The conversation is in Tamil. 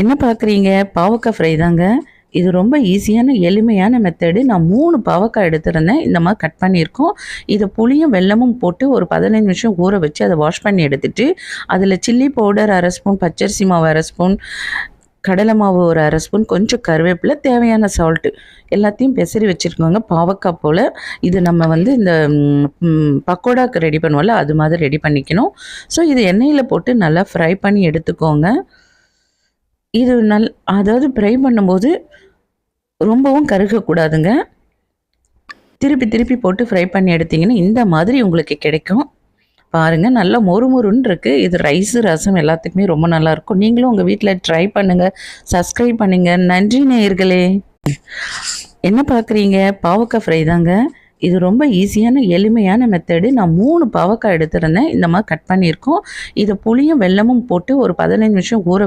என்ன பார்க்குறீங்க? பாவக்காய் ஃப்ரை தாங்க. இது ரொம்ப ஈஸியான எளிமையான மெத்தடு. நான் 3 பாவக்காய் எடுத்திருந்தேன். இந்த மாரி கட் பண்ணியிருக்கோம். இத புளியும், வெல்லமும் போட்டு ஒரு 15 நிமிஷம் ஊற வச்சு அத வாஷ் பண்ணி எடுத்துட்டு, அதில சில்லி பவுடர் 1/2 ஸ்பூன், பச்சரிசி மாவு 1/2 ஸ்பூன், கடலை மாவு ஒரு 1/2 ஸ்பூன், கொஞ்சம் கருவேப்பிலை, தேவையான சால்ட்டு எல்லாத்தையும் பெசறி வச்சுருக்கோங்க. பாவக்காய் போல. இது நம்ம வந்து இந்த பக்கோடாக்கு ரெடி பண்ணுவோம்ல, அது மாதிரி ரெடி பண்ணிக்கணும். ஸோ இது எண்ணெயில போட்டு நல்லா ஃப்ரை பண்ணி எடுத்துக்கோங்க. இது அதாவது ஃப்ரை பண்ணும்போது ரொம்பவும் கருகக்கூடாதுங்க. திருப்பி திருப்பி போட்டு ஃப்ரை பண்ணி எடுத்தீங்கன்னா, இந்த மாதிரி உங்களுக்கு கிடைக்கும். பாருங்க நல்லா மொறுமொறுன்னு இருக்கு. இது ரைஸு, ரசம் எல்லாத்துக்குமே ரொம்ப நல்லாயிருக்கும். நீங்களும் உங்க வீட்ல ட்ரை பண்ணுங்க. சப்ஸ்கிரைப் பண்ணுங்க. நன்றி நேயர்களே! என்ன பார்க்குறீங்க? பாவக்காய் ஃப்ரை தாங்க. இது ரொம்ப ஈஸியான எளிமையான மெத்தடு. நான் 3 பாவக்காய் எடுத்திருந்தேன். இந்த மாரி கட் பண்ணியிருக்கோம். இத புளியும், வெல்லமும் போட்டு ஒரு 15 நிமிஷம் ஊற